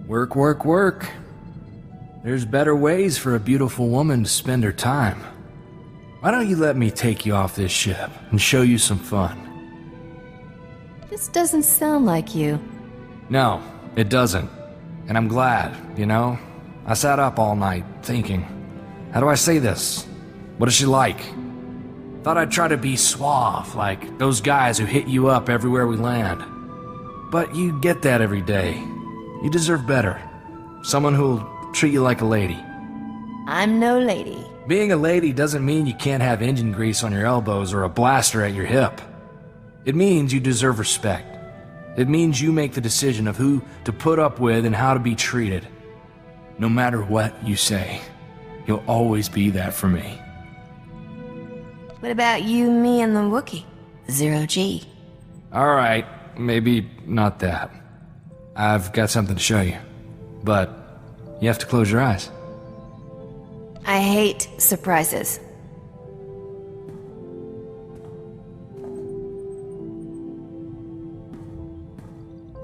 Work, work, work. There's better ways for a beautiful woman to spend her time. Why don't you let me take you off this ship and show you some fun? This doesn't sound like you. No, it doesn't. And I'm glad, you know? I sat up all night, thinking, how do I say this? What is she like? Thought I'd try to be suave, like those guys who hit you up everywhere we land. But you get that every day. You deserve better. Someone who'll treat you like a lady. I'm no lady. Being a lady doesn't mean you can't have engine grease on your elbows or a blaster at your hip. It means you deserve respect. It means you make the decision of who to put up with and how to be treated. No matter what you say, you'll always be that for me. What about you, me, and the Wookiee? 0G. Alright, maybe not that. I've got something to show you. But you have to close your eyes. I hate surprises.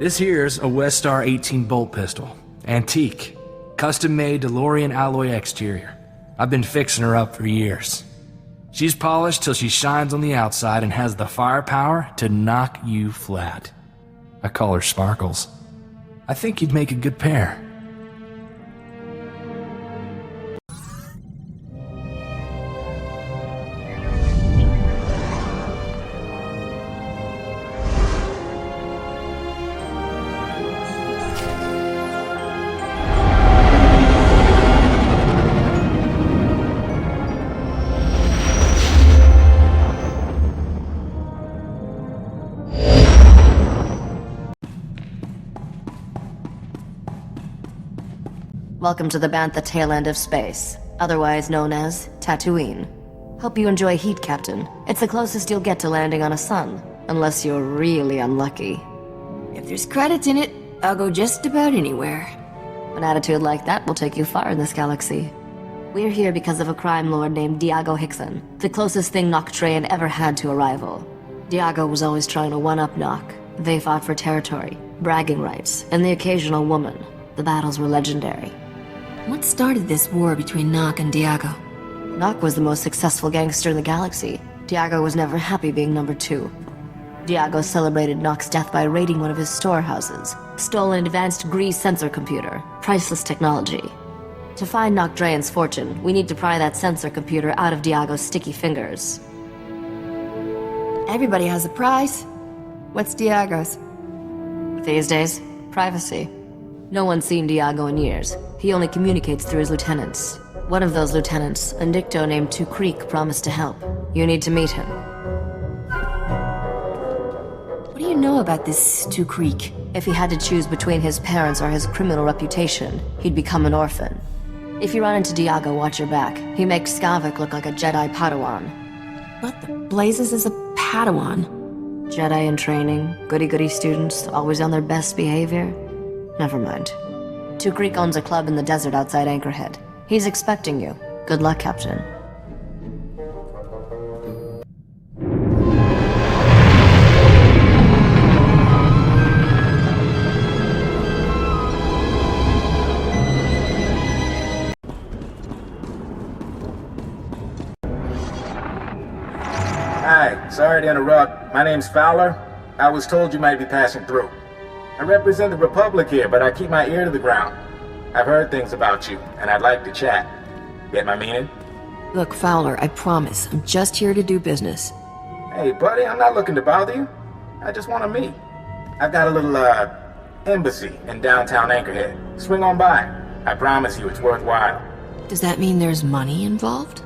This here's a SWTOR 18 bolt pistol. Antique. Custom-made DeLorean alloy exterior. I've been fixing her up for years. She's polished till she shines on the outside and has the firepower to knock you flat. I call her Sparkles. I think you'd make a good pair. Welcome to the Bantha tail end of space, otherwise known as Tatooine. Hope you enjoy heat, Captain. It's the closest you'll get to landing on a sun, unless you're really unlucky. If there's credits in it, I'll go just about anywhere. An attitude like that will take you far in this galaxy. We're here because of a crime lord named Diago Hickson, the closest thing Noctrayan ever had to a rival. Diago was always trying to one-up Noc. They fought for territory, bragging rights, and the occasional woman. The battles were legendary. What started this war between Noc and Diago? Noc was the most successful gangster in the galaxy. Diago was never happy being number 2. Diago celebrated Noc's death by raiding one of his storehouses, stole an advanced grease sensor computer, priceless technology. To find Noctrayan's fortune, we need to pry that sensor computer out of Diago's sticky fingers. Everybody has a price. What's Diago's? These days, privacy. No one's seen Diago in years. He only communicates through his lieutenants. One of those lieutenants, a Nicto named Two Creek, promised to help. You need to meet him. What do you know about this Two Creek? If he had to choose between his parents or his criminal reputation, he'd become an orphan. If you run into Diago, watch your back. He makes Skavik look like a Jedi Padawan. What the blazes is a Padawan? Jedi in training, goody-goody students, always on their best behavior? Never mind. Two Creek owns a club in the desert outside Anchorhead. He's expecting you. Good luck, Captain. Hi, sorry to interrupt. My name's Fowler. I was told you might be passing through. I represent the Republic here, but I keep my ear to the ground. I've heard things about you, and I'd like to chat. Get my meaning? Look, Fowler, I promise. I'm just here to do business. Hey, buddy, I'm not looking to bother you. I just want to meet. I've got a little, embassy in downtown Anchorhead. Swing on by. I promise you it's worthwhile. Does that mean there's money involved?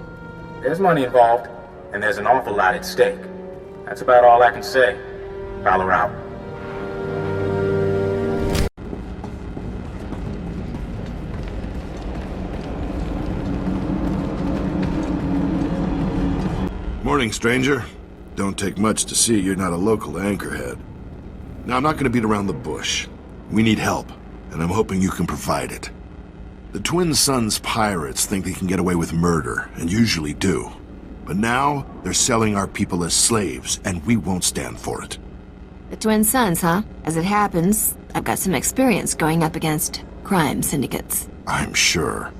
There's money involved, and there's an awful lot at stake. That's about all I can say. Fowler out. Morning, stranger. Don't take much to see you're not a local to Anchorhead. Now, I'm not going to beat around the bush. We need help, and I'm hoping you can provide it. The Twin Suns pirates think they can get away with murder, and usually do. But now, they're selling our people as slaves, and we won't stand for it. The Twin Suns, huh? As it happens, I've got some experience going up against crime syndicates. I'm sure.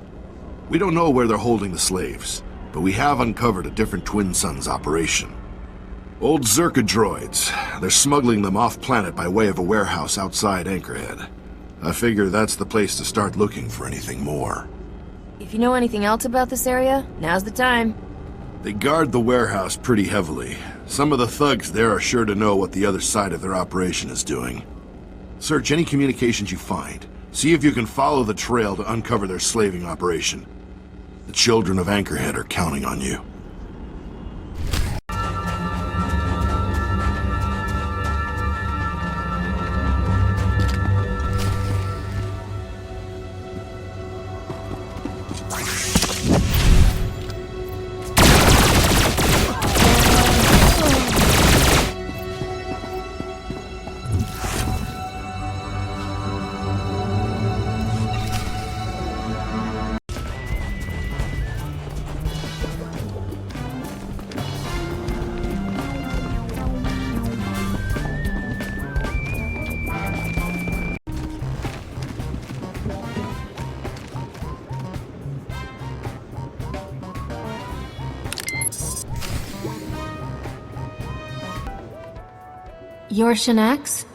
We don't know where they're holding the slaves, but we have uncovered a different Twin Suns operation. Old Zerka droids. They're smuggling them off-planet by way of a warehouse outside Anchorhead. I figure that's the place to start looking for anything more. If you know anything else about this area, now's the time. They guard the warehouse pretty heavily. Some of the thugs there are sure to know what the other side of their operation is doing. Search any communications you find. See if you can follow the trail to uncover their slaving operation. The children of Anchorhead are counting on you. You're Shanax?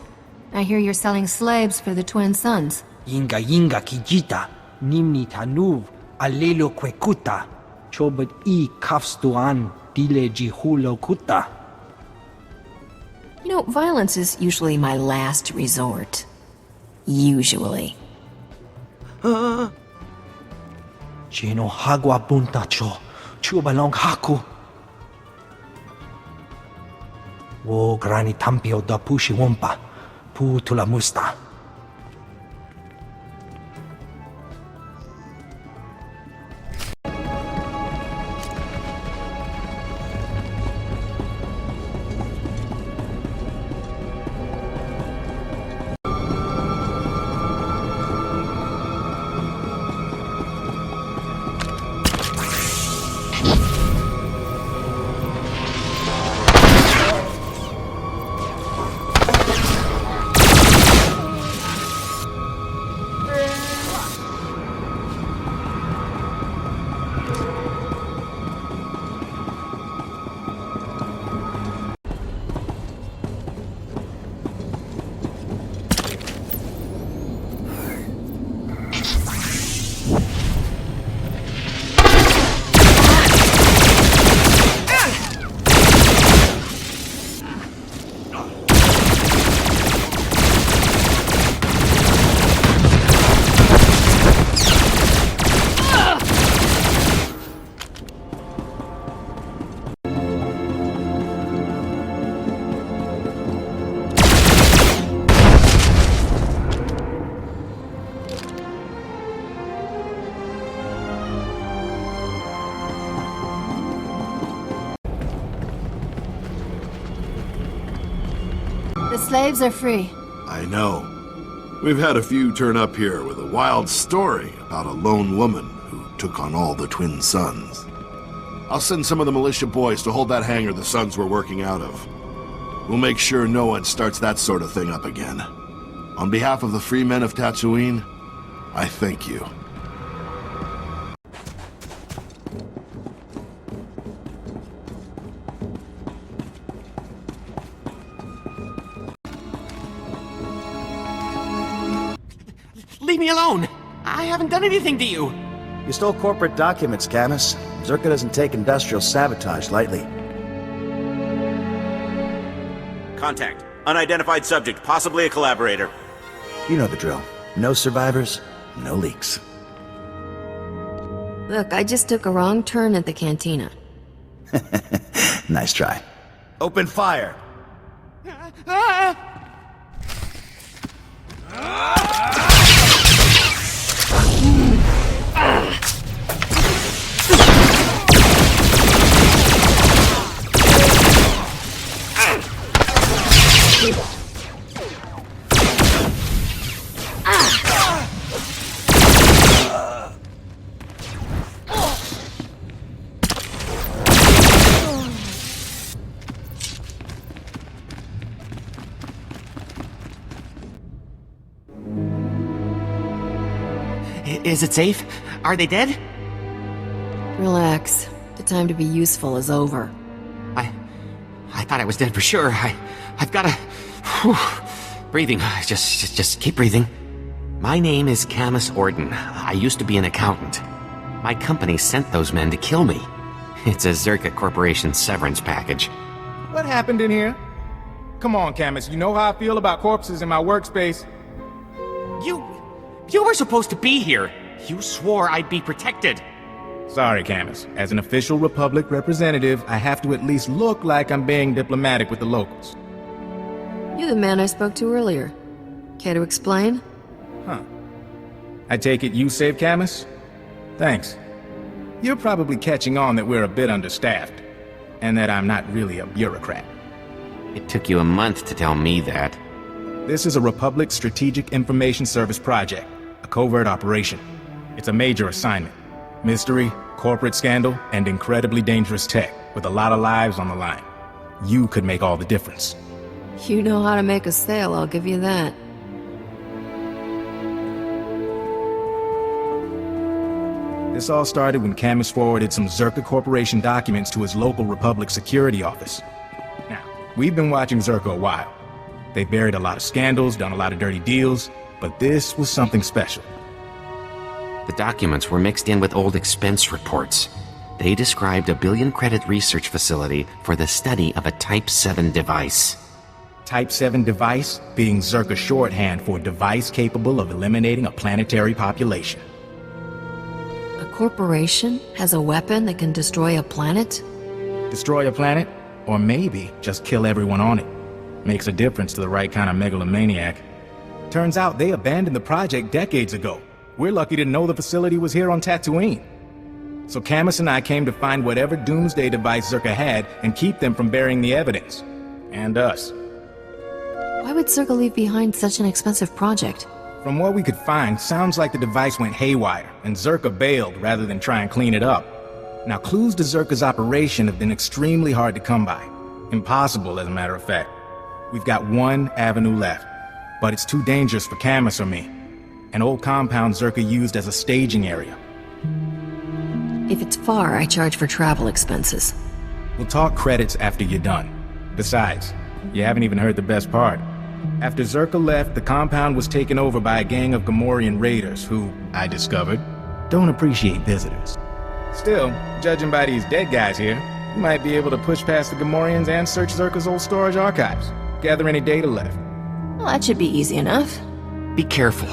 I hear you're selling slaves for the Twin Suns. Yinga yinga kijita, nimni tanuv, alelo kwekuta, chobad I kafstuan, dile jihulo kuta. You know, violence is usually my last resort. Usually. Chino hagwa bunta cho, chubalong haku. Wo grani tampio da pushi wompa, pu tula musta. The slaves are free. I know. We've had a few turn up here with a wild story about a lone woman who took on all the Twin Suns. I'll send some of the militia boys to hold that hangar the Suns were working out of. We'll make sure no one starts that sort of thing up again. On behalf of the free men of Tatooine, I thank you. Leave me alone! I haven't done anything to you! You stole corporate documents, Camus. Zerka doesn't take industrial sabotage lightly. Contact. Unidentified subject, possibly a collaborator. You know the drill. No survivors, no leaks. Look, I just took a wrong turn at the cantina. Nice try. Open fire! Is it safe? Are they dead? Relax. The time to be useful is over. I thought I was dead for sure. I've gotta... Whew, breathing. Just keep breathing. My name is Camus Orden. I used to be an accountant. My company sent those men to kill me. It's a Zerka Corporation severance package. What happened in here? Come on, Camus, you know how I feel about corpses in my workspace. You were supposed to be here. You swore I'd be protected. Sorry, Camus. As an official Republic representative, I have to at least look like I'm being diplomatic with the locals. You're the man I spoke to earlier. Care to explain? Huh. I take it you saved Camus? Thanks. You're probably catching on that we're a bit understaffed, and that I'm not really a bureaucrat. It took you a month to tell me that. This is a Republic Strategic Information Service project, a covert operation. It's a major assignment. Mystery, corporate scandal, and incredibly dangerous tech, with a lot of lives on the line. You could make all the difference. You know how to make a sale, I'll give you that. This all started when Camus forwarded some Zerka Corporation documents to his local Republic security office. Now, we've been watching Zerka a while. They buried a lot of scandals, done a lot of dirty deals, but this was something special. The documents were mixed in with old expense reports. They described a billion-credit research facility for the study of a Type 7 device. Type 7 device being Zerka shorthand for device capable of eliminating a planetary population. A corporation has a weapon that can destroy a planet? Destroy a planet? Or maybe just kill everyone on it. Makes a difference to the right kind of megalomaniac. Turns out they abandoned the project decades ago. We're lucky to know the facility was here on Tatooine. So Camus and I came to find whatever doomsday device Zerka had and keep them from burying the evidence. And us. Why would Zerka leave behind such an expensive project? From what we could find, sounds like the device went haywire, and Zerka bailed rather than try and clean it up. Now, clues to Zerka's operation have been extremely hard to come by. Impossible, as a matter of fact. We've got one avenue left, but it's too dangerous for Camus or me. An old compound Zerka used as a staging area. If it's far, I charge for travel expenses. We'll talk credits after you're done. Besides, you haven't even heard the best part. After Zerka left, the compound was taken over by a gang of Gamorrean raiders who, I discovered, don't appreciate visitors. Still, judging by these dead guys here, you might be able to push past the Gamorreans and search Zerka's old storage archives. Gather any data left. Well, that should be easy enough. Be careful.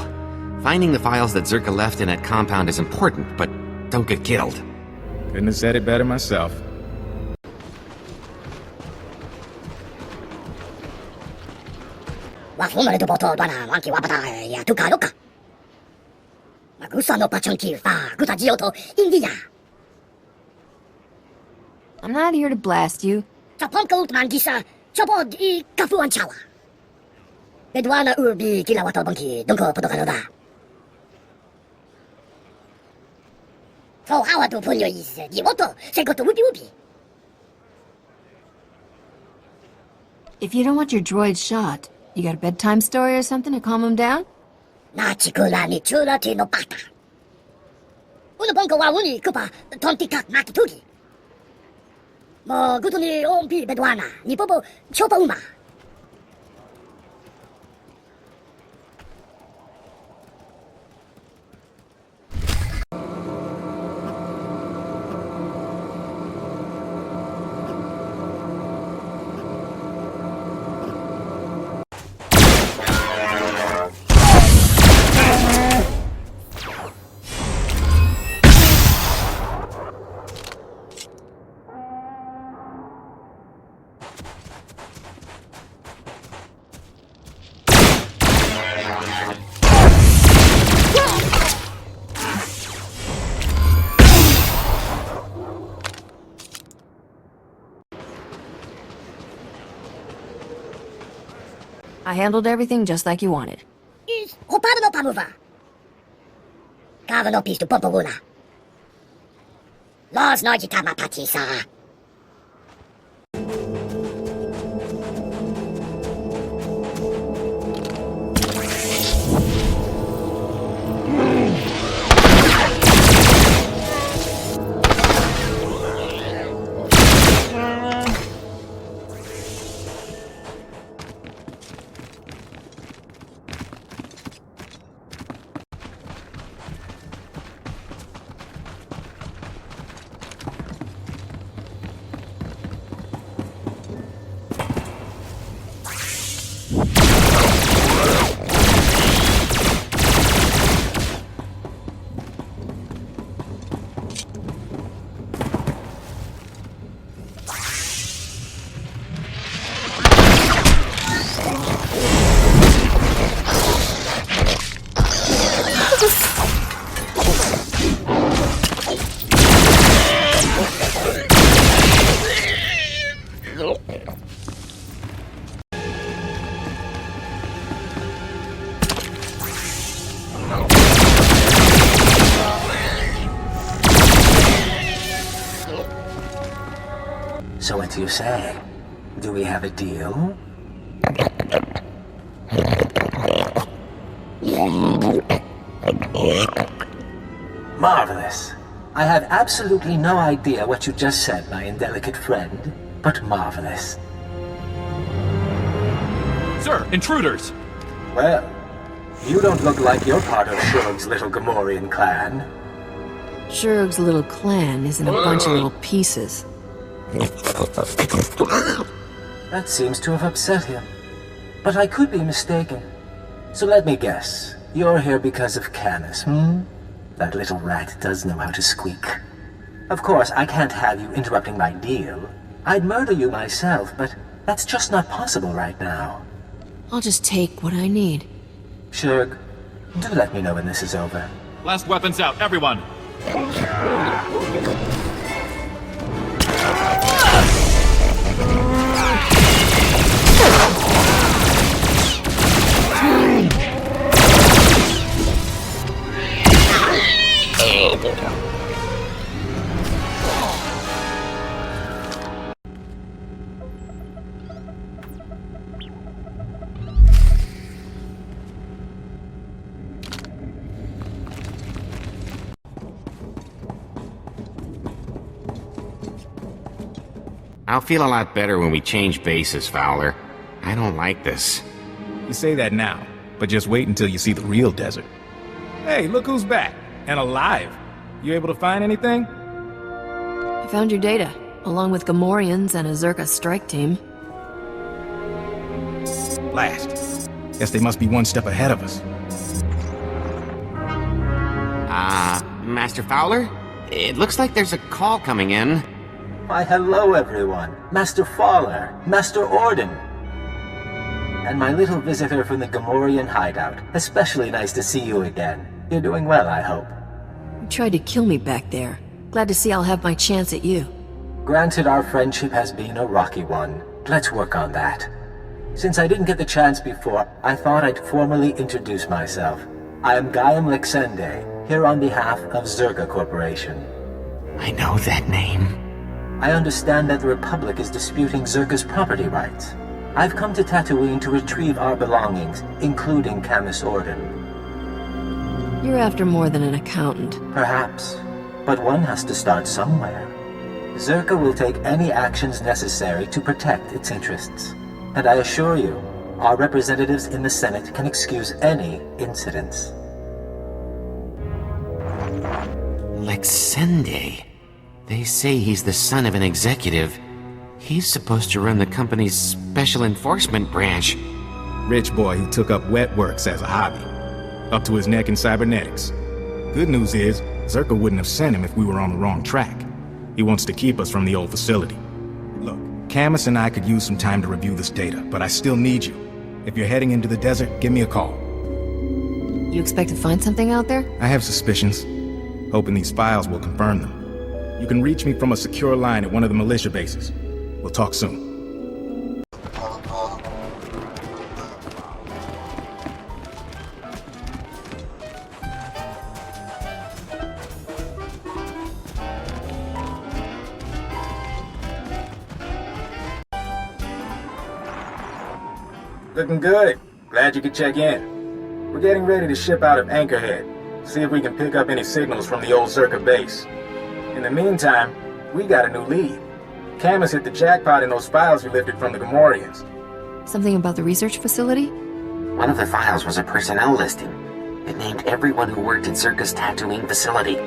Finding the files that Zerka left in that compound is important, but don't get killed. Couldn't have said it better myself. I'm not here to blast you. If you don't want your droid shot, you got a bedtime story or something to calm him down? I handled everything just like you wanted. What do you say? Do we have a deal? Marvelous. I have absolutely no idea what you just said, my indelicate friend, but marvelous. Sir, intruders! Well, you don't look like you're part of Shurg's little Gamorrean clan. Shurg's little clan isn't a bunch of little pieces. That seems to have upset him. But I could be mistaken. So let me guess. You're here because of Camus, hmm? That little rat does know how to squeak. Of course, I can't have you interrupting my deal. I'd murder you myself, but that's just not possible right now. I'll just take what I need. Shurg, do let me know when this is over. Last weapons out, everyone! I'll feel a lot better when we change bases, Fowler. I don't like this. You say that now, but just wait until you see the real desert. Hey, look who's back, and alive. You able to find anything? I found your data, along with Gamorreans and a Zerka strike team. Blast. Guess they must be one step ahead of us. Master Fowler? It looks like there's a call coming in. Why, hello everyone. Master Fowler, Master Orden. And my little visitor from the Gamorrean hideout. Especially nice to see you again. You're doing well, I hope. You tried to kill me back there. Glad to see I'll have my chance at you. Granted, our friendship has been a rocky one. Let's work on that. Since I didn't get the chance before, I thought I'd formally introduce myself. I am Gaiam Lexende, here on behalf of Zerga Corporation. I know that name. I understand that the Republic is disputing Zerga's property rights. I've come to Tatooine to retrieve our belongings, including Camus Orden. You're after more than an accountant. Perhaps, but one has to start somewhere. Zerka will take any actions necessary to protect its interests. And I assure you, our representatives in the Senate can excuse any incidents. Lexende. They say he's the son of an executive. He's supposed to run the company's special enforcement branch. Rich boy who took up wet works as a hobby. Up to his neck in cybernetics. Good news is, Zerka wouldn't have sent him if we were on the wrong track. He wants to keep us from the old facility. Look, Camus and I could use some time to review this data, but I still need you. If you're heading into the desert, give me a call. You expect to find something out there? I have suspicions. Hoping these files will confirm them. You can reach me from a secure line at one of the militia bases. We'll talk soon. Looking good. Glad you could check in. We're getting ready to ship out of Anchorhead. See if we can pick up any signals from the old Zerka base. In the meantime, we got a new lead. Camus hit the jackpot in those files we lifted from the Gamorreans. Something about the research facility? One of the files was a personnel listing. It named everyone who worked at Zerka's Tatooine facility.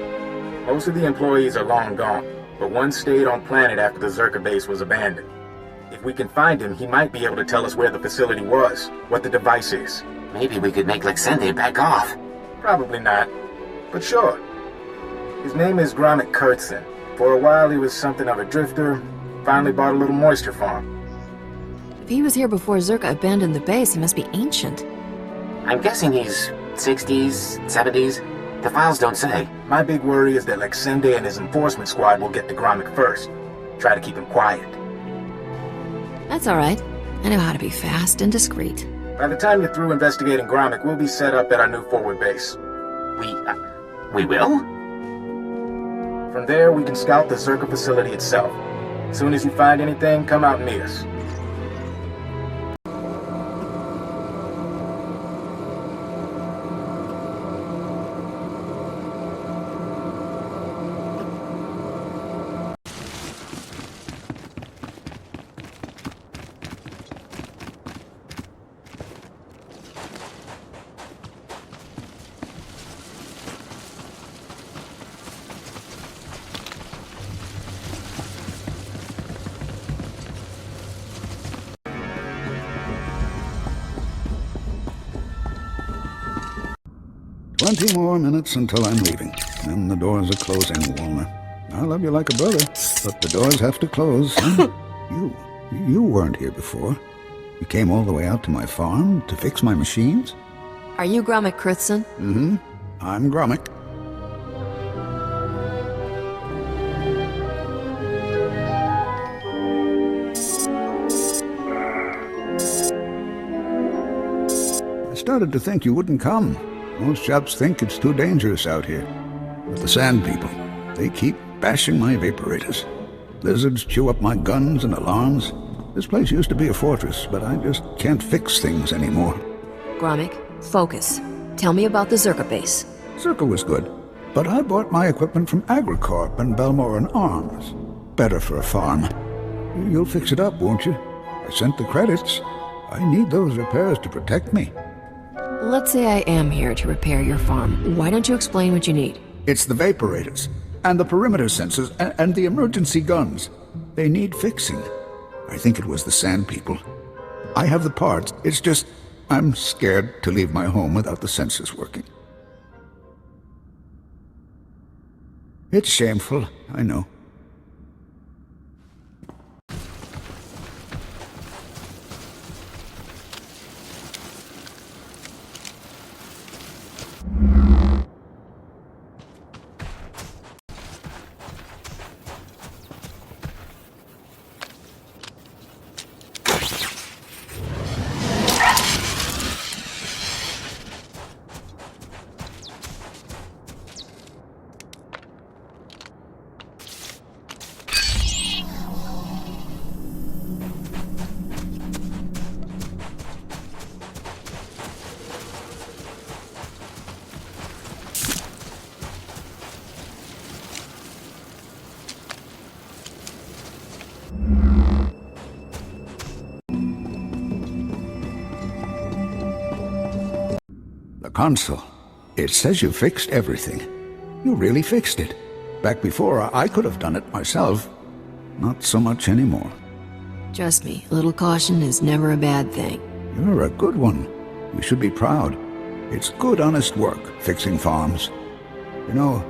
Most of the employees are long gone, but one stayed on planet after the Zerka base was abandoned. If we can find him, he might be able to tell us where the facility was, what the device is. Maybe we could make Lexende back off. Probably not, but sure. His name is Gromit Kurtzen. For a while he was something of a drifter, finally bought a little moisture farm. If he was here before Zerka abandoned the base, he must be ancient. I'm guessing he's 60s, 70s. The files don't say. My big worry is that Lexende and his enforcement squad will get to Gromit first. Try to keep him quiet. That's alright. I know how to be fast and discreet. By the time you're through investigating Gromit, we'll be set up at our new forward base. We will? From there, we can scout the Zerka facility itself. As soon as you find anything, come out and meet us. "20 more minutes until I'm leaving. Then the doors are closing, Walner. I love you like a brother, but the doors have to close. You weren't here before. You came all the way out to my farm to fix my machines?" Are you Gromit Krithson? Mm-hmm. I'm Gromit. I started to think you wouldn't come. Most chaps think it's too dangerous out here. But the Sand People, they keep bashing my evaporators. Lizards chew up my guns and alarms. This place used to be a fortress, but I just can't fix things anymore. Gromit, focus. Tell me about the Zerka base. Zerka was good, but I bought my equipment from Agricorp and Belmoran Arms. Better for a farm. You'll fix it up, won't you? I sent the credits. I need those repairs to protect me. Let's say I am here to repair your farm. Why don't you explain what you need? It's the vaporators, and the perimeter sensors, and the emergency guns. They need fixing. I think it was the Sand People. I have the parts. It's just, I'm scared to leave my home without the sensors working. It's shameful, I know. Console. It says you fixed everything. You really fixed it. Back before, I could have done it myself. Not so much anymore. Trust me, a little caution is never a bad thing. You're a good one. You should be proud. It's good, honest work, fixing farms. You know,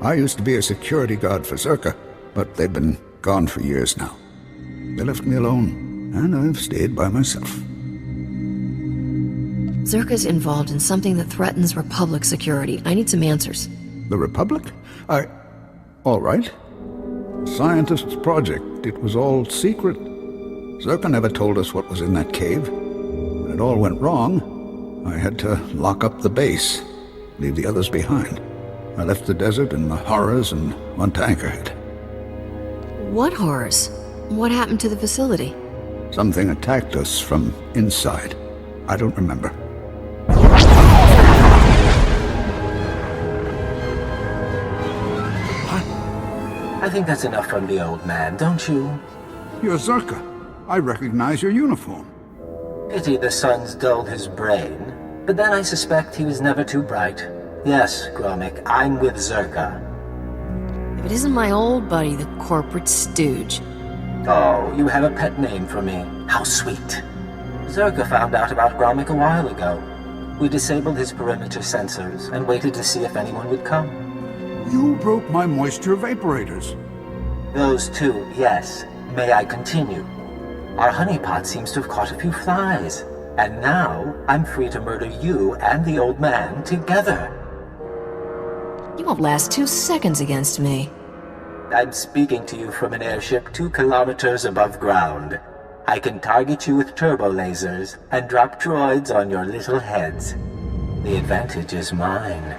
I used to be a security guard for Zerka, but they've been gone for years now. They left me alone, and I've stayed by myself. Zerka's involved in something that threatens Republic security. I need some answers. The Republic? All right. Scientist's project. It was all secret. Zerka never told us what was in that cave. When it all went wrong, I had to lock up the base, leave the others behind. I left the desert and the horrors and went to Anchorhead. What horrors? What happened to the facility? Something attacked us from inside. I don't remember. I think that's enough from the old man, don't you? You're Zerka. I recognize your uniform. Pity the sun's dulled his brain, but then I suspect he was never too bright. Yes, Gromit, I'm with Zerka. If it isn't my old buddy, the corporate stooge. Oh, you have a pet name for me. How sweet. Zerka found out about Gromit a while ago. We disabled his perimeter sensors and waited to see if anyone would come. You broke my moisture evaporators. Those two, yes. May I continue? Our honeypot seems to have caught a few flies, and now I'm free to murder you and the old man together. You won't last 2 seconds against me. I'm speaking to you from an airship 2 kilometers above ground. I can target you with turbo lasers and drop droids on your little heads. The advantage is mine.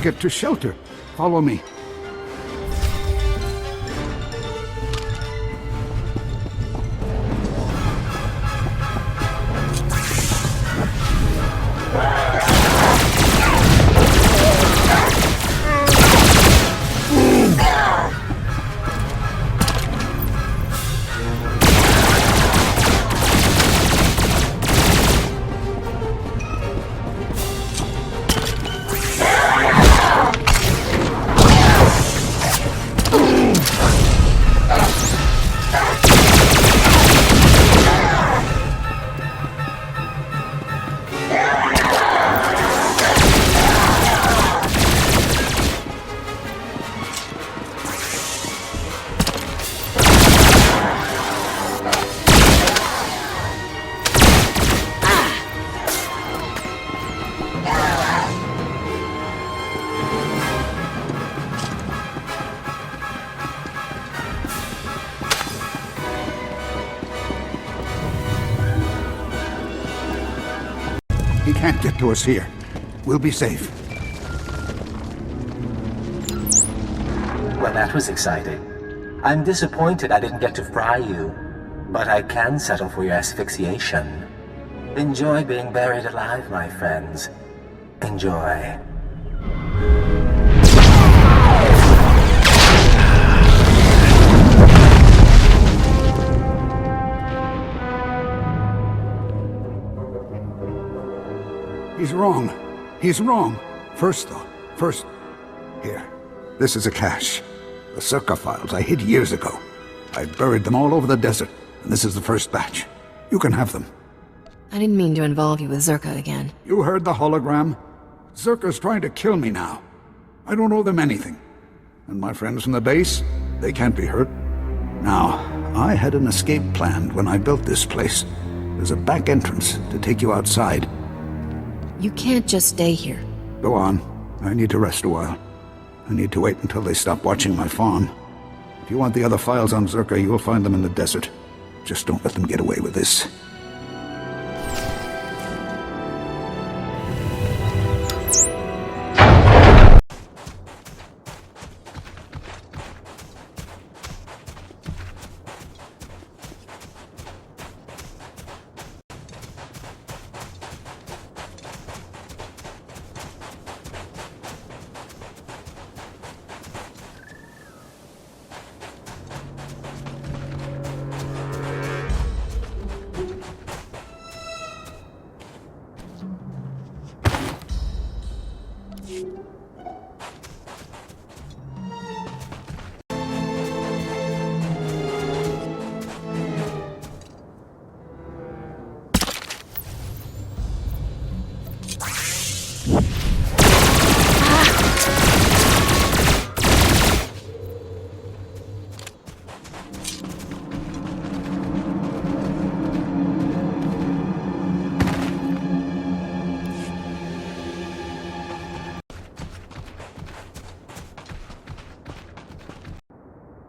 get to shelter. Follow me. He can't get to us here. We'll be safe. Well, that was exciting. I'm disappointed I didn't get to fry you, but I can settle for your asphyxiation. Enjoy being buried alive, my friends. Enjoy. He's wrong. He's wrong. First, here. This is a cache. The Saga files I hid years ago. I buried them all over the desert, and this is the first batch. You can have them. I didn't mean to involve you with Zerka again. You heard the hologram? Zerka's trying to kill me now. I don't owe them anything. And my friends from the base, they can't be hurt. Now, I had an escape planned when I built this place. There's a back entrance to take you outside. You can't just stay here. Go on. I need to rest a while. I need to wait until they stop watching my farm. If you want the other files on Zerka, you'll find them in the desert. Just don't let them get away with this.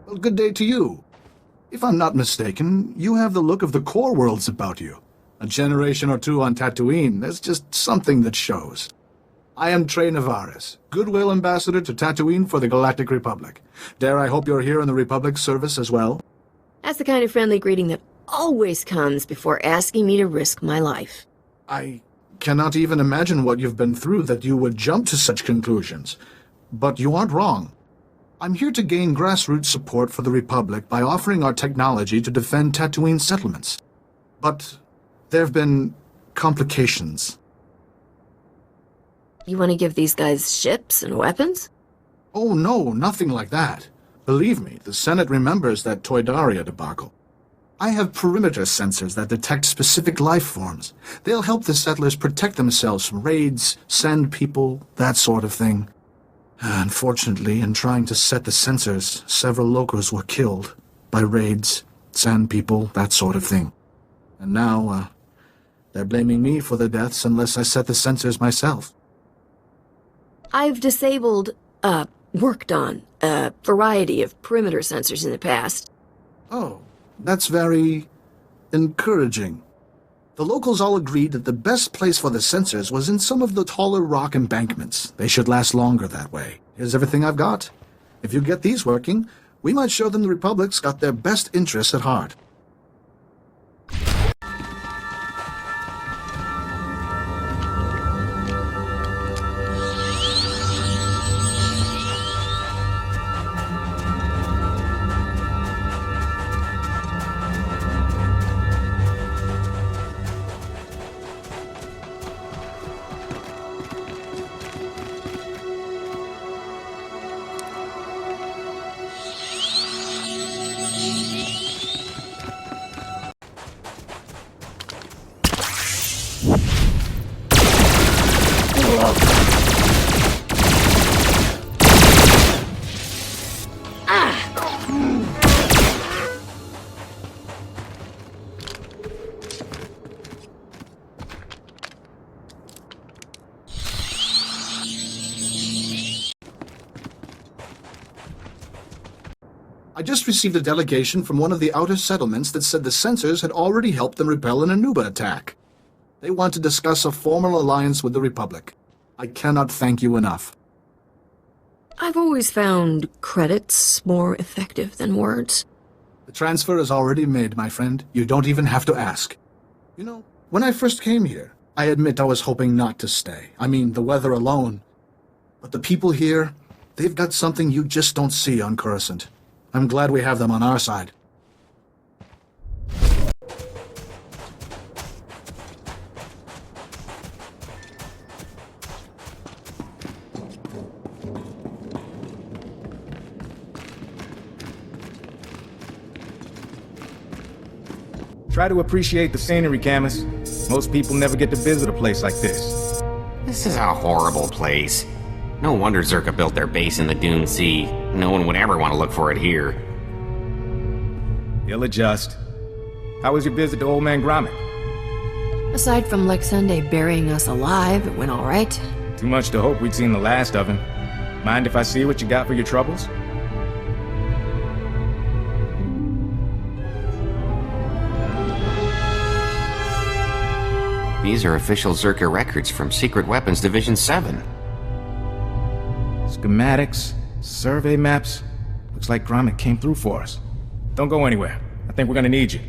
Well, good day to you. If I'm not mistaken, you have the look of the core worlds about you. A generation or two on Tatooine, there's just something that shows. I am Trey Navarez, Goodwill Ambassador to Tatooine for the Galactic Republic. Dare I hope you're here in the Republic's service as well? That's the kind of friendly greeting that always comes before asking me to risk my life. I cannot even imagine what you've been through that you would jump to such conclusions. But you aren't wrong. I'm here to gain grassroots support for the Republic by offering our technology to defend Tatooine settlements. But there have been complications. You want to give these guys ships and weapons? Oh no, nothing like that. Believe me, the Senate remembers that Toydaria debacle. I have perimeter sensors that detect specific life forms. They'll help the settlers protect themselves from raids, sand people, that sort of thing. Unfortunately, in trying to set the sensors, several locals were killed by raids, sand people, that sort of thing. And now, they're blaming me for the deaths unless I set the sensors myself. I've disabled, worked on a variety of perimeter sensors in the past. Oh, that's very encouraging. The locals all agreed that the best place for the sensors was in some of the taller rock embankments. They should last longer that way. Here's everything I've got. If you get these working, we might show them the Republic's got their best interests at heart. I just received a delegation from one of the outer settlements that said the sensors had already helped them repel an Anuba attack. They want to discuss a formal alliance with the Republic. I cannot thank you enough. I've always found credits more effective than words. The transfer is already made, my friend. You don't even have to ask. You know, when I first came here, I admit I was hoping not to stay. I mean, the weather alone. But the people here, they've got something you just don't see on Coruscant. I'm glad we have them on our side. Try to appreciate the scenery, Camus. Most people never get to visit a place like this. This is a horrible place. No wonder Zerka built their base in the Dune Sea. No one would ever want to look for it here. You'll adjust. How was your visit to Old Man Gromit? Aside from Lex Sunday burying us alive, it went all right. Too much to hope we'd seen the last of him. Mind if I see what you got for your troubles? These are official Zerka records from Secret Weapons Division 7. Schematics, survey maps. Looks like Gromit came through for us. Don't go anywhere. I think we're gonna need you.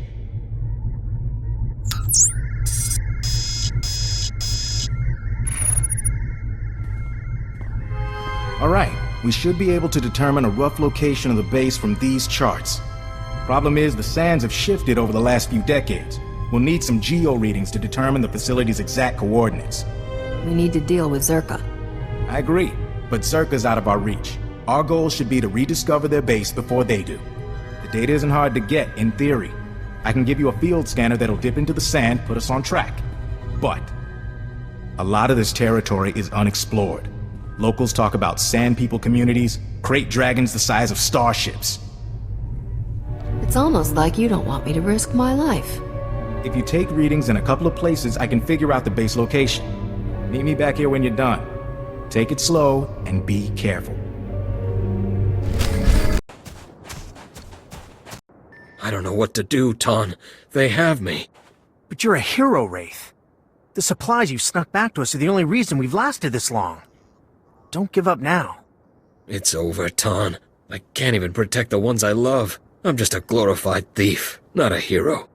Alright, we should be able to determine a rough location of the base from these charts. Problem is, the sands have shifted over the last few decades. We'll need some geo readings to determine the facility's exact coordinates. We need to deal with Zerka. I agree, but Zerka's out of our reach. Our goal should be to rediscover their base before they do. The data isn't hard to get, in theory. I can give you a field scanner that'll dip into the sand, put us on track. But a lot of this territory is unexplored. Locals talk about sand people communities, crate dragons the size of starships. It's almost like you don't want me to risk my life. If you take readings in a couple of places, I can figure out the base location. Meet me back here when you're done. Take it slow and be careful. I don't know what to do, Ton. They have me. But you're a hero, Wraith. The supplies you snuck back to us are the only reason we've lasted this long. Don't give up now. It's over, Ton. I can't even protect the ones I love. I'm just a glorified thief, not a hero.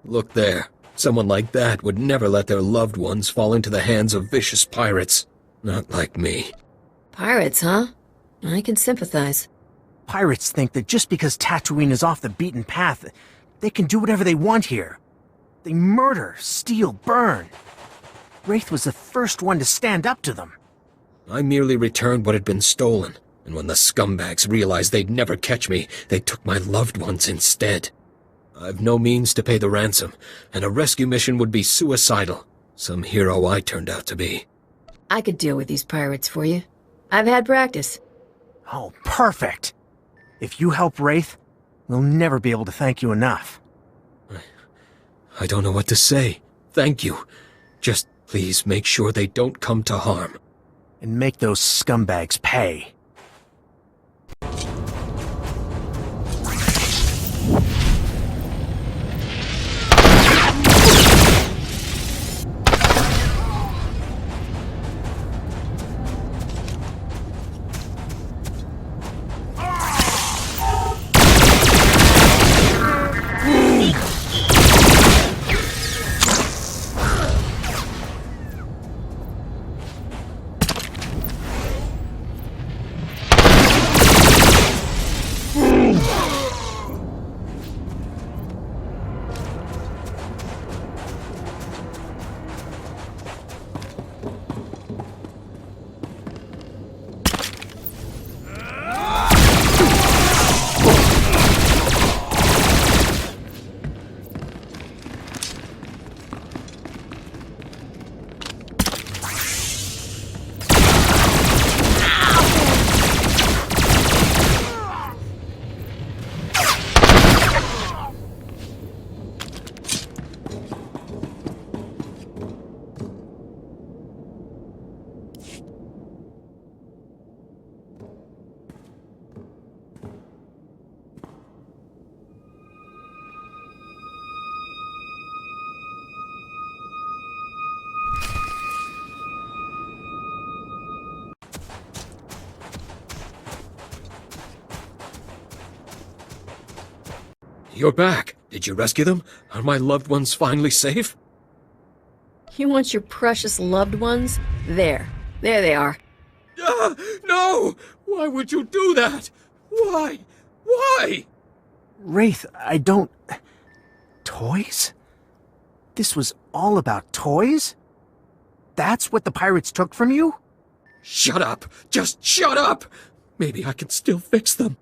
Look there. Someone like that would never let their loved ones fall into the hands of vicious pirates. Not like me. Pirates, huh? I can sympathize. Pirates think that just because Tatooine is off the beaten path, they can do whatever they want here. They murder, steal, burn. Wraith was the first one to stand up to them. I merely returned what had been stolen, and when the scumbags realized they'd never catch me, they took my loved ones instead. I've no means to pay the ransom, and a rescue mission would be suicidal. Some hero I turned out to be. I could deal with these pirates for you. I've had practice. Oh, perfect. If you help Wraith, we'll never be able to thank you enough. I don't know what to say. Thank you. Just please make sure they don't come to harm. And make those scumbags pay. You're back. Did you rescue them? Are my loved ones finally safe? You want your precious loved ones? There they are. No! Why would you do that? Why? Why? Wraith, I don't... Toys? This was all about toys? That's what the pirates took from you? Shut up! Just shut up! Maybe I can still fix them.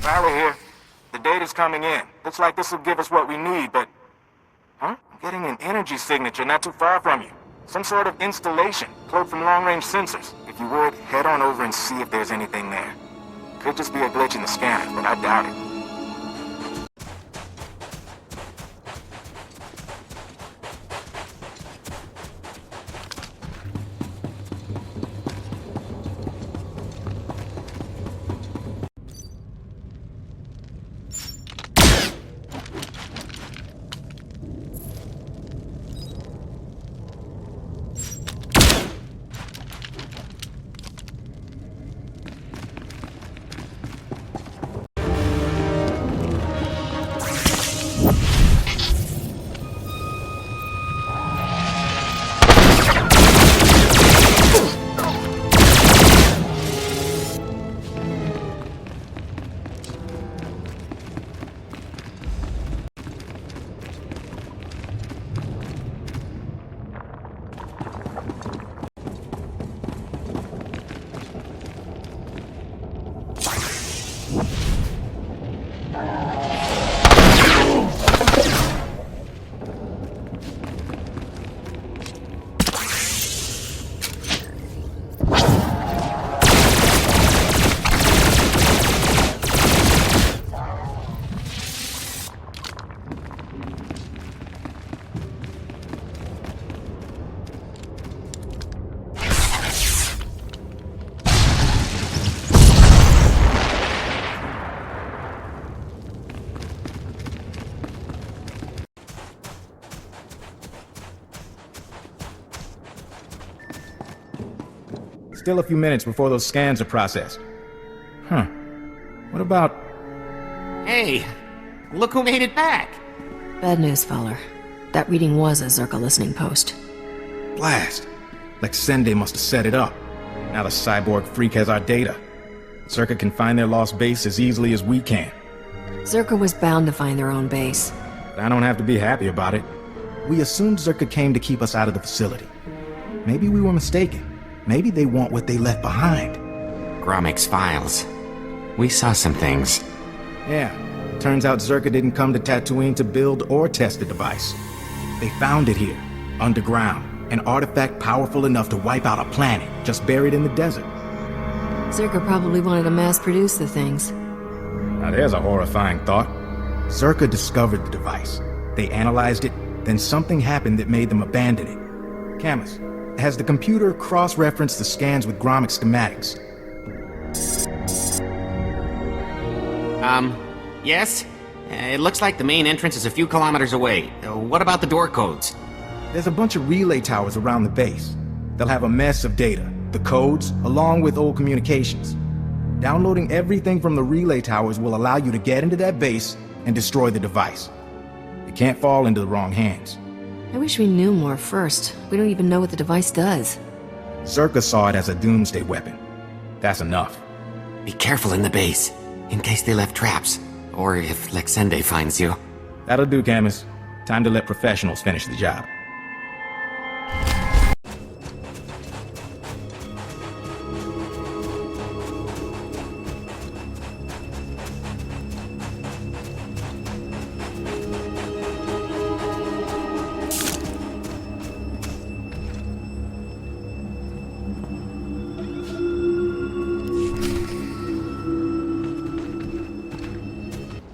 Fowler here. The data's coming in. Looks like this will give us what we need, but... Huh? I'm getting an energy signature not too far from you. Some sort of installation, cloaked from long-range sensors. If you would, head on over and see if there's anything there. Could just be a glitch in the scanner, but I doubt it. Still a few minutes before those scans are processed. Huh. What about... Hey, look who made it back. Bad news, Fowler. That reading was a Zerka listening post. Blast! Like Sende must have set it up. Now the cyborg freak has our data. Zerka can find their lost base as easily as we can. Zerka was bound to find their own base. But I don't have to be happy about it. We assumed Zerka came to keep us out of the facility. Maybe we were mistaken. Maybe they want what they left behind. Gromik's files. We saw some things. Yeah. Turns out Zerka didn't come to Tatooine to build or test the device. They found it here, Underground. An artifact powerful enough to wipe out a planet, just buried in the desert. Zerka probably wanted to mass-produce the things. Now there's a horrifying thought. Zerka discovered the device. They analyzed it, then something happened that made them abandon it. Camus, has the computer cross-referenced the scans with Gromic schematics? Yes? It looks like the main entrance is a few kilometers away. What about the door codes? There's a bunch of relay towers around the base. They'll have a mess of data, the codes, along with old communications. Downloading everything from the relay towers will allow you to get into that base and destroy the device. It can't fall into the wrong hands. I wish we knew more first. We don't even know what the device does. Zerka saw it as a doomsday weapon. That's enough. Be careful in the base, in case they left traps, or if Lexende finds you. That'll do, Camus. Time to let professionals finish the job.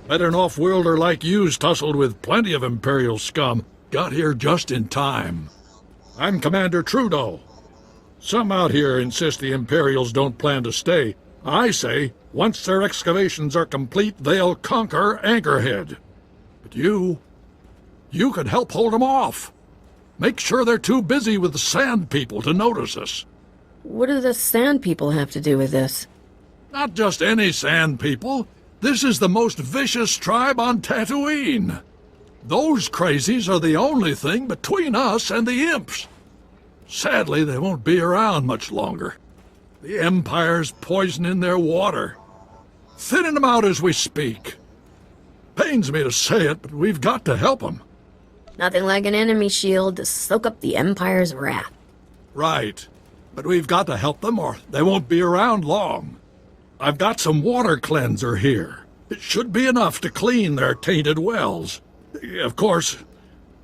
Bet an off-worlder like you's tussled with plenty of Imperial scum. Got here just in time. I'm Commander Trudeau. Some out here insist the Imperials don't plan to stay. I say, once their excavations are complete, they'll conquer Anchorhead. But you could help hold them off. Make sure they're too busy with the Sand People to notice us. What do the Sand People have to do with this? Not just any Sand People. This is the most vicious tribe on Tatooine. Those crazies are the only thing between us and the Imps. Sadly, they won't be around much longer. The Empire's poisoning their water. Thinning them out as we speak. Pains me to say it, but we've got to help them. Nothing like an enemy shield to soak up the Empire's wrath. Right. But we've got to help them or they won't be around long. I've got some water cleanser here. It should be enough to clean their tainted wells. Of course,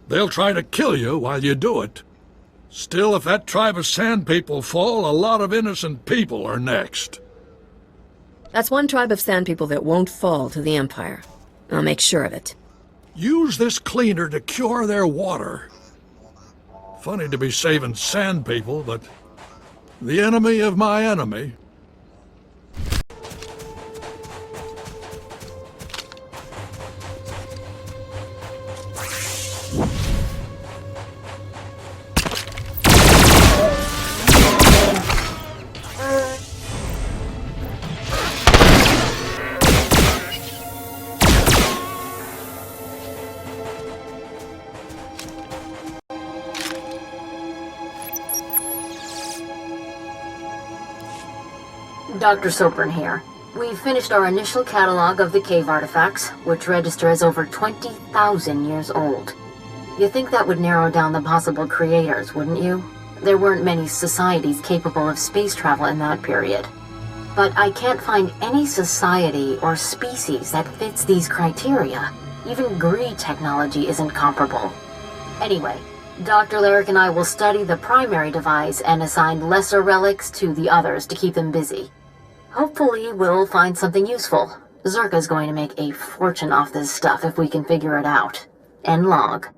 they'll try to kill you while you do it. Still, if that tribe of Sand People fall, a lot of innocent people are next. That's one tribe of Sand People that won't fall to the Empire. I'll make sure of it. Use this cleaner to cure their water. Funny to be saving Sand People, but the enemy of my enemy. Dr. Sopran here. We've finished our initial catalog of the cave artifacts, which register as over 20,000 years old. You'd think that would narrow down the possible creators, wouldn't you? There weren't many societies capable of space travel in that period. But I can't find any society or species that fits these criteria. Even Gree technology isn't comparable. Anyway, Dr. Lyric and I will study the primary device and assign lesser relics to the others to keep them busy. Hopefully, we'll find something useful. Zerka's going to make a fortune off this stuff if we can figure it out. End log.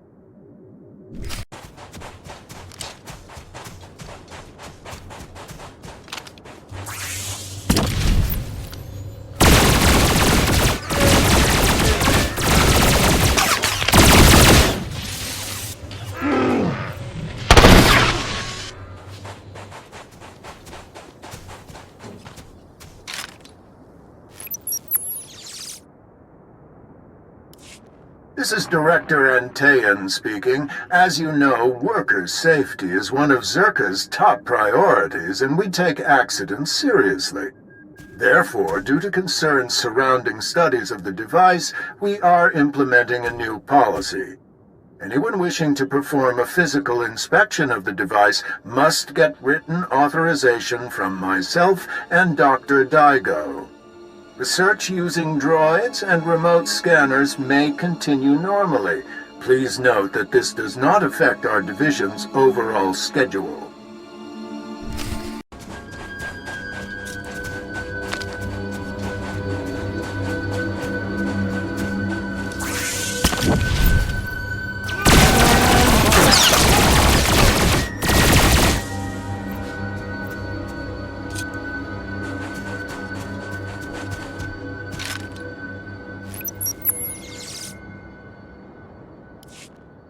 This is Director Antaean speaking. As you know, workers' safety is one of Zerka's top priorities, and we take accidents seriously. Therefore, due to concerns surrounding studies of the device, we are implementing a new policy. Anyone wishing to perform a physical inspection of the device must get written authorization from myself and Dr. Daigo. Research using droids and remote scanners may continue normally. Please note that this does not affect our division's overall schedule.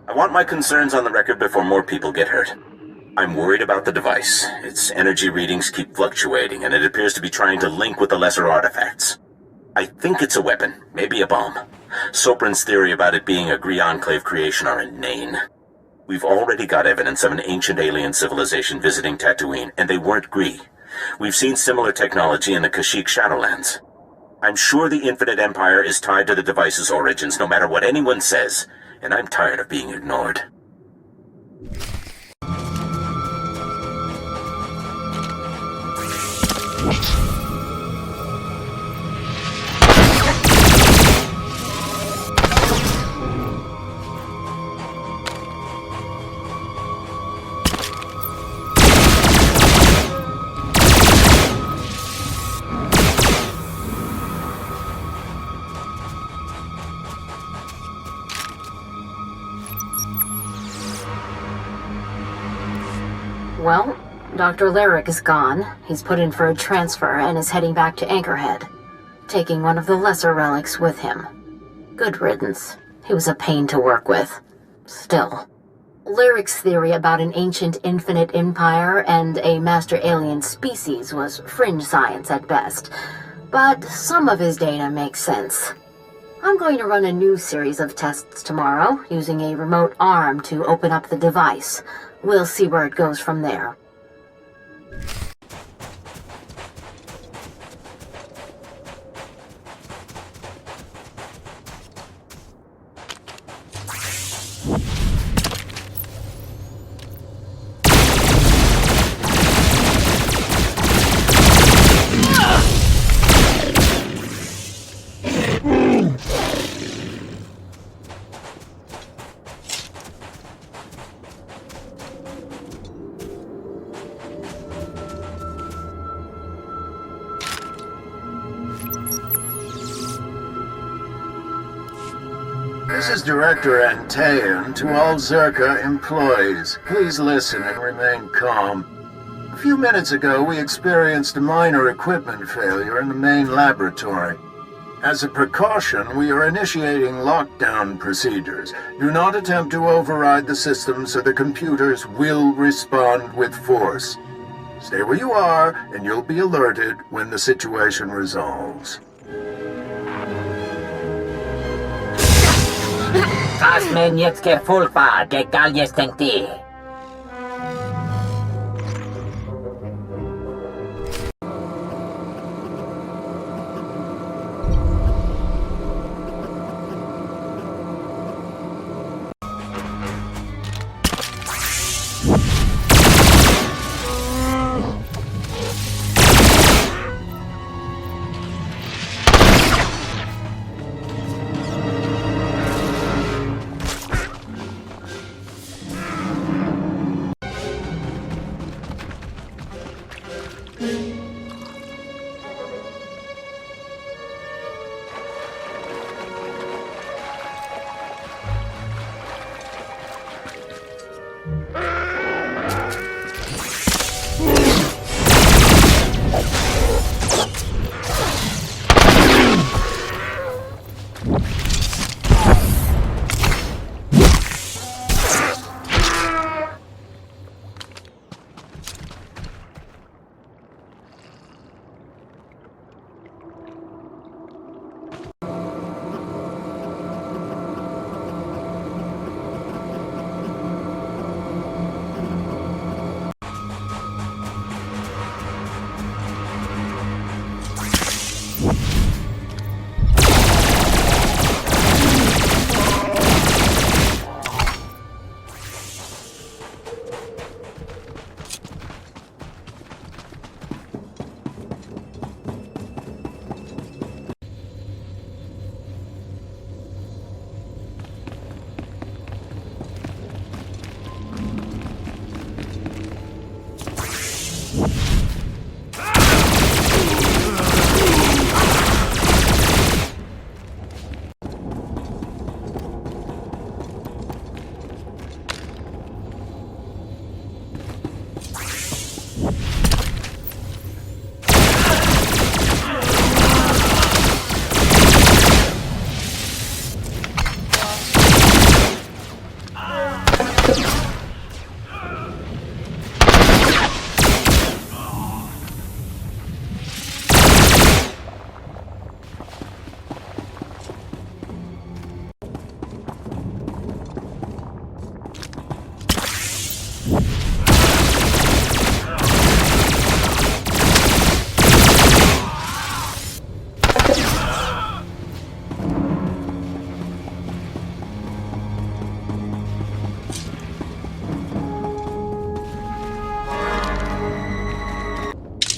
I want my concerns on the record before more people get hurt. I'm worried about the device. Its energy readings keep fluctuating, and it appears to be trying to link with the lesser artifacts. I think it's a weapon, maybe a bomb. Sopran's theory about it being a Gree Enclave creation are inane. We've already got evidence of an ancient alien civilization visiting Tatooine, and they weren't Gree. We've seen similar technology in the Kashyyyk Shadowlands. I'm sure the Infinite Empire is tied to the device's origins, no matter what anyone says. And I'm tired of being ignored. Well, Dr. Lyric is gone. He's put in for a transfer and is heading back to Anchorhead, taking one of the lesser relics with him. Good riddance. He was a pain to work with. Still. Lyric's theory about an ancient infinite empire and a master alien species was fringe science at best, but some of his data makes sense. I'm going to run a new series of tests tomorrow, using a remote arm to open up the device. We'll see where it goes from there. This is Director Antaean to all Zerka employees. Please listen and remain calm. A few minutes ago, we experienced a minor equipment failure in the main laboratory. As a precaution, we are initiating lockdown procedures. Do not attempt to override the systems or the computers will respond with force. Stay where you are, and you'll be alerted when the situation resolves. Kasmen jetzt gefulpa, gegal jest tenti.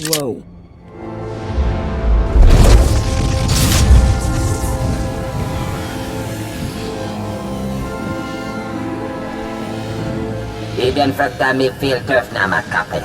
Whoa. Ibn Faktami fil töfna makape.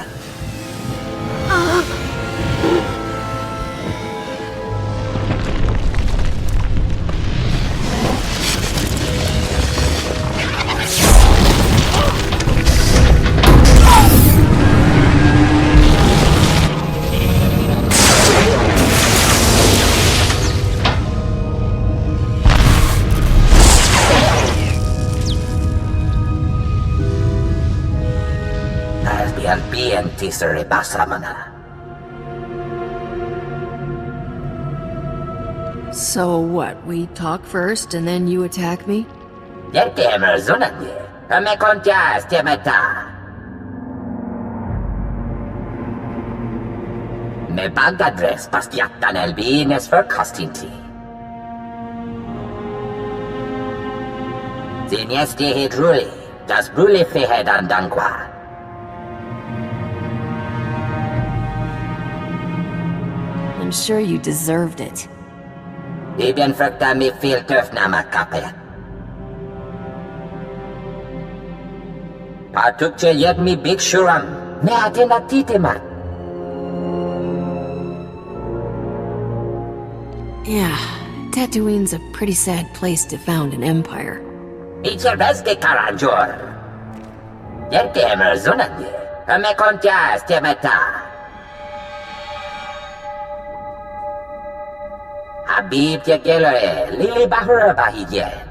Albian tisere basamana. So what, we talk first and then you attack me? Yertemer zunadye. Me kontias temeta. Me bagadres pastiatan elbines för kastinti. Zinesti hidruli. Das bruli fehedan dankwa. I'm sure you deserved it. Ibn Faktami fil töfna makape. Patukche yet mi big shuram. Me atenatitema. Yeah, Tatooine's a pretty sad place to found an empire. Icherbeske karanjor. Yertemer zunadye. Me kontias temeta. Habib Tekelere, Lili Bahura Bahidye.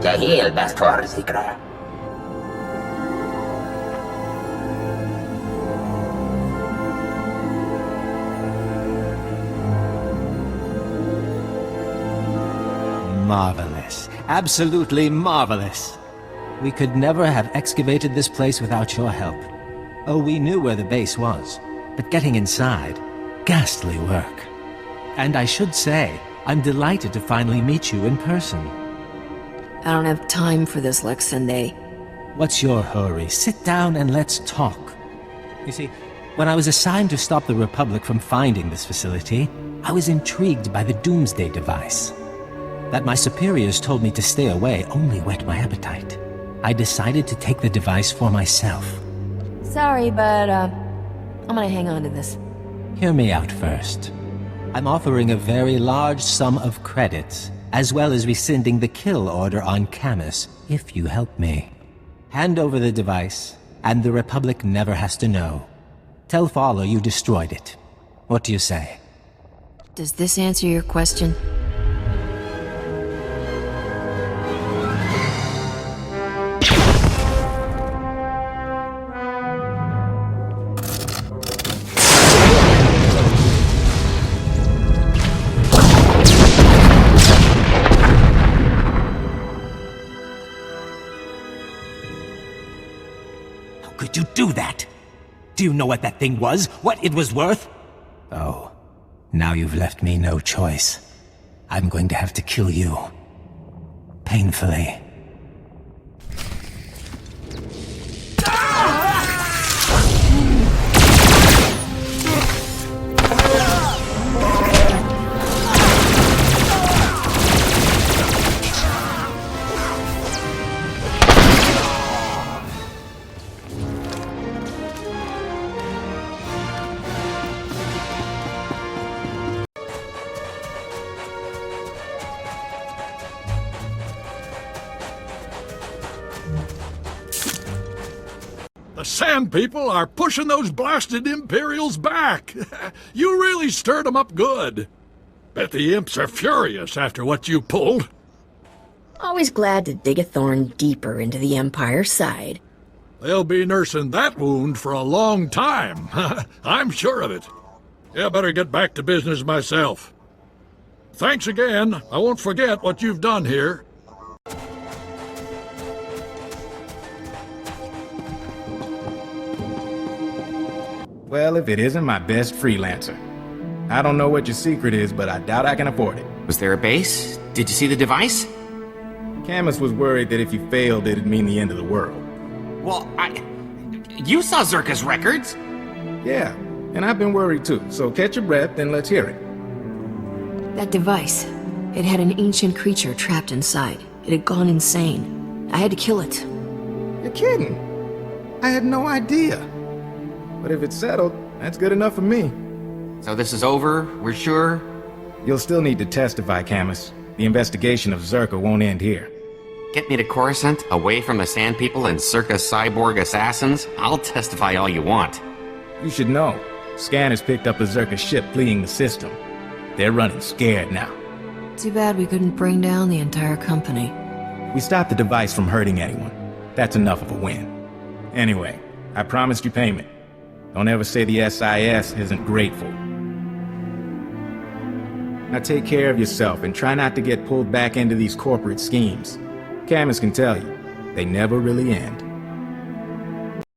Jahil Bastor Zikra. Marvelous. Absolutely marvelous. We could never have excavated this place without your help. Oh, we knew where the base was, but getting inside, ghastly work. And I should say, I'm delighted to finally meet you in person. I don't have time for this, Lexende. What's your hurry? Sit down and let's talk. You see, when I was assigned to stop the Republic from finding this facility, I was intrigued by the Doomsday device. That my superiors told me to stay away only whet my appetite. I decided to take the device for myself. Sorry, but, I'm gonna hang on to this. Hear me out first. I'm offering a very large sum of credits, as well as rescinding the kill order on Camus, if you help me. Hand over the device, and the Republic never has to know. Tell Fowler you destroyed it. What do you say? Does this answer your question? Could you do that? Do you know what that thing was? What it was worth? Oh, now you've left me no choice. I'm going to have to kill you. Painfully. The Sand People are pushing those blasted Imperials back. You really stirred them up good. Bet the Imps are furious after what you pulled. Always glad to dig a thorn deeper into the Empire's side. They'll be nursing that wound for a long time. I'm sure of it. Yeah, better get back to business myself. Thanks again. I won't forget what you've done here. Well, if it isn't my best freelancer. I don't know what your secret is, but I doubt I can afford it. Was there a base? Did you see the device? Camus was worried that if you failed, it'd mean the end of the world. Well, you saw Zerka's records? Yeah, and I've been worried too, so catch your breath and let's hear it. That device, it had an ancient creature trapped inside. It had gone insane. I had to kill it. You're kidding. I had no idea. But if it's settled, that's good enough for me. So this is over? We're sure? You'll still need to testify, Camus. The investigation of Zerka won't end here. Get me to Coruscant, away from the Sand People and Zerka's cyborg assassins? I'll testify all you want. You should know. Scanners picked up a Zerka ship fleeing the system. They're running scared now. Too bad we couldn't bring down the entire company. We stopped the device from hurting anyone. That's enough of a win. Anyway, I promised you payment. Don't ever say the SIS isn't grateful. Now take care of yourself and try not to get pulled back into these corporate schemes. Camus can tell you, they never really end.